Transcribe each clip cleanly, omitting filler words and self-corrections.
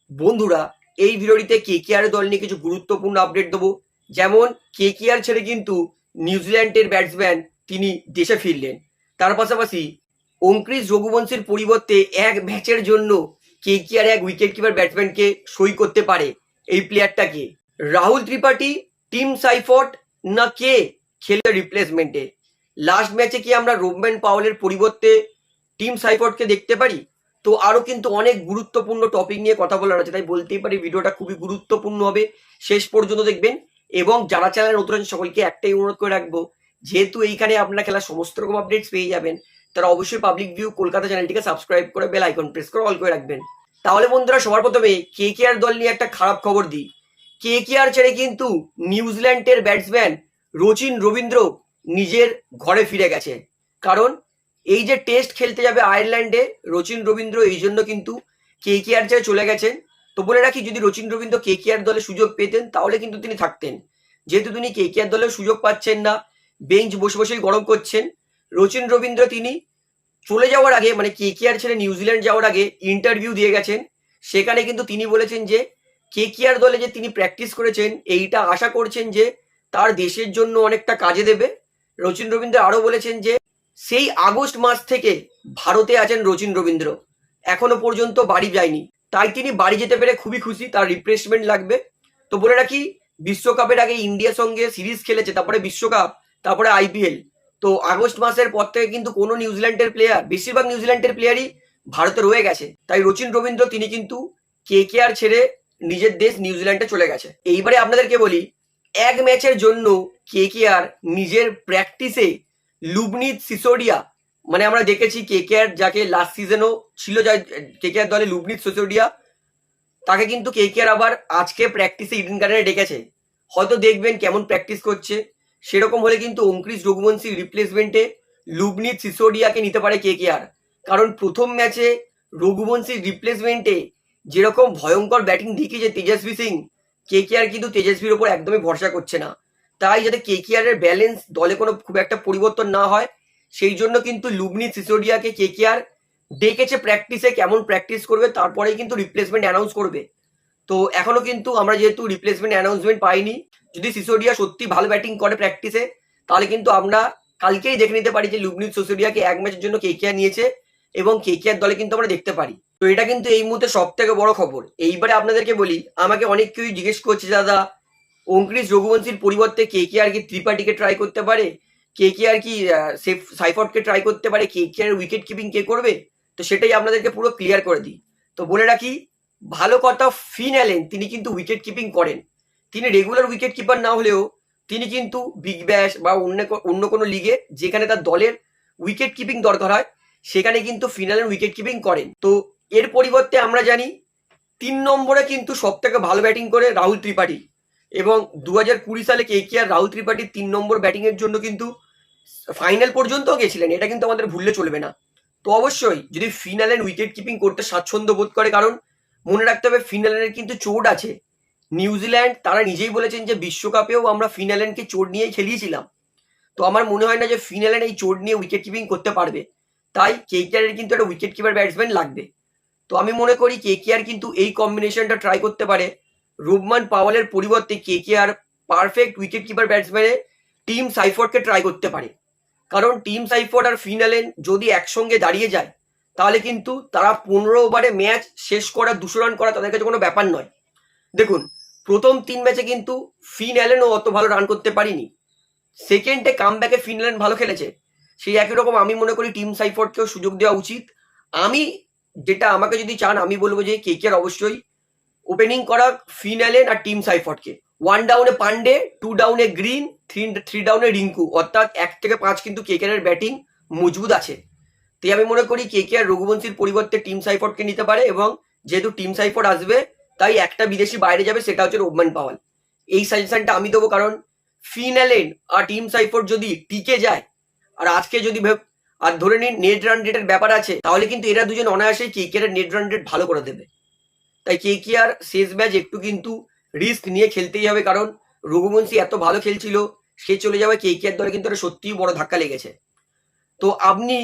বন্ধুরা, এই ভিডিওটিতে কেকেআর দল নিয়ে কিছু গুরুত্বপূর্ণ আপডেট দেবো। যেমন কেকেআর ছেড়ে কিন্তু নিউজিল্যান্ডের ব্যাটসম্যান তিনি দেশে ফিরলেন। তার পাশাপাশি অঙ্ক্রিস রঘুবংশীর পরিবর্তে এক ম্যাচের জন্য কেকেআর এক উইকেট কিপার ব্যাটসম্যানকে সই করতে পারে। এই প্লেয়ারটাকে রাহুল ত্রিপাঠী, টিম সাইফর্ট না কে খেলে রিপ্লেসমেন্টে? লাস্ট ম্যাচে কি আমরা রোবম্যান পাওয়েলের পরিবর্তে টিম সাইফর্টকে দেখতে পারি? তো আরো কিন্তু অনেক গুরুত্বপূর্ণ টপিক নিয়ে কথা বলার আছে, তাই বলতেই পারি ভিডিওটা খুবই গুরুত্বপূর্ণ হবে। শেষ পর্যন্ত দেখবেন। এবং যারা চ্যানেল নতুন আছেন সকলকে একটাই অনুরোধ করে রাখবো, যেহেতু এইখানে আপনারা খেলার সমস্ত রকম আপডেটস পেয়ে যাবেন, তারা অবশ্যই পাবলিক ভিউ কলকাতা চ্যানেলটিকে সাবস্ক্রাইব করে বেল আইকন প্রেস করে অল করে রাখবেন। তাহলে বন্ধুরা, সবার প্রথমে কেকেআর দল নিয়ে একটা খারাপ খবর দিই। কেকেআর ছেড়ে কিন্তু নিউজিল্যান্ডের ব্যাটসম্যান রচিন রবীন্দ্র নিজের ঘরে ফিরে গেছে। কারণ এই যে টেস্ট খেলতে যাবে আয়ারল্যান্ডে, রচিন রবীন্দ্র এই জন্য কিন্তু কেকেআর ছেড়ে চলে গেছেন। তো বলে রাখি, যদি রচিন রবীন্দ্র কেকেআর দলে সুযোগ পেতেন তাহলে কিন্তু তিনি থাকতেন। যেহেতু তিনি কেকেআর দলে সুযোগ পাচ্ছেন না, বেঞ্চ বসে বসেই গরম করছেন, রচিন রবীন্দ্র তিনি চলে যাওয়ার আগে, মানে কেকেআর ছেড়ে নিউজিল্যান্ড যাওয়ার আগে ইন্টারভিউ দিয়ে গেছেন। সেখানে কিন্তু তিনি বলেছেন যে কেকেআর দলে যে তিনি প্র্যাকটিস করেছেন এইটা আশা করছেন যে তার দেশের জন্য অনেকটা কাজে দেবে। রচিন রবীন্দ্র আরো বলেছেন যে সেই আগস্ট মাস থেকে ভারতে আছেন রচিন রবীন্দ্র, এখনো পর্যন্ত বাড়ি যায়নি। তাই তিনি বাড়ি যেতে পেরে খুবই খুশি, তার রিফ্রেশমেন্ট লাগবে। তো বলে রাখি, বিশ্বকাপের আগে ইন্ডিয়ার সঙ্গে সিরিজ খেলেছে, তারপরে বিশ্বকাপ, তারপরে আইপিএল। তো আগস্ট মাসের পর থেকে কিন্তু কোনো নিউজিল্যান্ডের প্লেয়ার, বেশিরভাগ নিউজিল্যান্ডের প্লেয়ারই ভারতে রয়ে গেছে। তাই রচিন রবীন্দ্র তিনি কিন্তু কেকেআর ছেড়ে নিজের দেশ নিউজিল্যান্ডে চলে গেছে। এইবারে আপনাদেরকে বলি, এক ম্যাচের জন্য কেকেআর নিজের প্র্যাকটিসে লুবনিত সিসোডিয়া, মানে আমরা দেখেছি কেকেআর যাকে লাস্ট সিজনও ছিল, যা কেকেআর দলে লুবনিত সিসোডিয়া, তাকে কিন্তু কেকেআর আবার আজকে প্র্যাকটিসে ইডেন গার্ডেনে ডেকেছে। হয়তো দেখবেন কেমন প্র্যাকটিস করছে। সেরকম হলে কিন্তু অঙ্ক্রিস রঘুবংশীর রিপ্লেসমেন্টে লুবনিত সিসোডিয়াকে নিতে পারে কেকেআর। কারণ প্রথম ম্যাচে রঘুবংশীর রিপ্লেসমেন্টে যেরকম ভয়ঙ্কর ব্যাটিং দেখিয়েছে তেজস্বী সিং, কেকেআর কিন্তু তেজস্বীর ওপর একদমই ভরসা করছে না। তাই যাতে কেকেআর এর ব্যালেন্স দলে কোনো খুব একটা পরিবর্তন না হয়, সেই জন্য কিন্তু লুবনিত সিসোডিয়াকে কেকেআর ডেকেছে প্র্যাকটিসে। কেমন প্র্যাকটিস করবে তারপরেই কিন্তু রিপ্লেসমেন্ট অ্যানাউন্স করবে। তো এখনো কিন্তু আমরা যেহেতু রিপ্লেসমেন্ট অ্যানাউন্সমেন্ট পাইনি, যদি সিসোডিয়া সত্যি ভালো ব্যাটিং করে প্র্যাকটিসে, তাহলে কিন্তু আমরা কালকেই দেখে নিতে পারি যে লুবনিত সিসোডিয়াকে এক ম্যাচের জন্য কেকেআর নিয়েছে এবং কেকেআর দলে কিন্তু আমরা দেখতে পারি। তো এটা কিন্তু এই মুহূর্তে সব থেকে বড় খবর। এইবারে আপনাদেরকে বলি, আমাকে অনেক কেউই জিজ্ঞেস করছে, দাদা অঙ্ক্রিস রঘুবংশীর পরিবর্তে কেকেআর কি ত্রিপাঠীকে ট্রাই করতে পারে, কেকেআর কি সাইফর্টকে ট্রাই করতে পারে, কেকেআর উইকেট কিপিং কে করবে? তো সেটাই আপনাদেরকে পুরো ক্লিয়ার করে দিই। তো বলে রাখি, ভালো কথা, ফিন অ্যালেন তিনি কিন্তু উইকেট কিপিং করেন। তিনি রেগুলার উইকেট কিপার না হলেও তিনি কিন্তু বিগ ব্যাশ বা অন্য কোনো লিগে যেখানে তার দলের উইকেট কিপিং দরকার হয়, সেখানে কিন্তু ফিন অ্যালেন উইকেট কিপিং করেন। তো এর পরিবর্তে আমরা জানি 3 নম্বরে কিন্তু সব থেকে ভালো ব্যাটিং করে রাহুল ত্রিপাঠী। এবং 2020 সালে কেকেআর রাহুল ত্রিপাঠীর 3 নম্বর ব্যাটিং এর জন্য কিন্তু ফাইনাল পর্যন্ত গেছিলেন, এটা কিন্তু আমাদের ভুললে চলবে না। তো অবশ্যই যদি ফিন অ্যালেন উইকেট কিপিং করতে স্বাচ্ছন্দ্য বোধ করে, কারণ মনে রাখতে হবে ফিন অ্যালেনের কিন্তু চোট আছে। নিউজিল্যান্ড তারা নিজেই বলেছেন যে বিশ্বকাপেও আমরা ফিন অ্যালেনকে চোট নিয়েই খেলিয়েছিলাম। তো আমার মনে হয় না যে ফিন অ্যালেন এই চোট নিয়ে উইকেট কিপিং করতে পারবে। তাই কেকেআর এর কিন্তু একটা উইকেট কিপার ব্যাটসম্যান লাগবে। তো আমি মনে করি কেকেআর কিন্তু এই কম্বিনেশনটা ট্রাই করতে পারে। রোবমান পাওয়েলের পরিবর্তে কেকেআর পারফেক্ট উইকেট কিপার ব্যাটসম্যানে টিম সাইফর্টকে ট্রাই করতে পারে। কারণ টিম সাইফর্ট আর ফিন অ্যালেন যদি একসঙ্গে দাঁড়িয়ে যায়, তাহলে কিন্তু তারা 15 ওভারে ম্যাচ শেষ করা, 200 রান করা তাদের কাছে কোনো ব্যাপার নয়। দেখুন, প্রথম 3 ম্যাচে কিন্তু ফিন অ্যালেনও অত ভালো রান করতে পারিনি। সেকেন্ডে কামব্যাকে ফিন অ্যালেন ভালো খেলেছে। সেই একই রকম আমি মনে করি টিম সাইফর্টকেও সুযোগ দেওয়া উচিত। আমি যেটা, আমাকে যদি চান আমি বলবো যে কেকেআর অবশ্যই ওপেনিং করা ফিন অ্যালেন আর টিম সাইফর্টকে। 1 ডাউনে পান্ডে, 2 ডাউনে গ্রিন, 3 ডাউনে রিঙ্কু, অর্থাৎ 1 থেকে 5 কিন্তু কেকেআর এর ব্যাটিং মজবুত আছে। তাই আমি মনে করি কেকেআর রঘুবংশীর পরিবর্তে টিম সাইফর্টকে নিতে পারে। এবং যেহেতু টিম সাইফর্ট আসবে, তাই একটা বিদেশি বাইরে যাবে, সেটা হচ্ছে রোবমান পাওয়েল। এই সাজেশনটা আমি দেবো, কারণ ফিন অ্যালেন আর টিম সাইফর্ট যদি টিকে যায়, আর আজকে যদি আর ধরে নিন নেট রান রেটের ব্যাপার আছে, তাহলে কিন্তু এরা দুজন অনায়াসেই কেকেআর এর নেট রান রেট ভালো করে দেবে। তাই কেকেআর শেষ ম্যাচ একটু কিন্তু রিস্ক নিয়ে খেলতেই হবে, কারণ রঘুবংশী এত ভালো খেলছিল, সে চলে যাবে কেকেআর দলে কিন্তু এটা সত্যিই বড় ধাক্কা লেগেছে। তো আপনি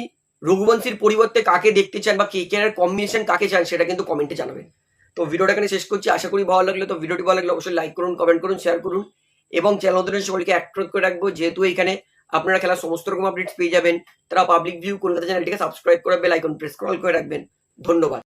রঘুবংশীর পরিবর্তে কাকে দেখতে চান বা কেকেআর এর কম্বিনেশন কাকে চান, সেটা কিন্তু কমেন্টে জানাবেন। তো ভিডিওটা এখানে শেষ করছি। আশা করি ভালো লাগলে, তো ভিডিওটি ভালো লাগলে অবশ্যই লাইক করুন, কমেন্ট করুন, শেয়ার করুন এবং চ্যানেল সকলকে অ্যাক্টিভ করে রাখবো, যেহেতু এখানে আপনারা খেলার সমস্ত রকম আপডেটস পেয়ে যাবেন। তারা পাবলিক ভিউ কলকাতা চ্যানেলটিকে সাবস্ক্রাইব করে বেল আইকন প্রেস করে রাখবেন। ধন্যবাদ।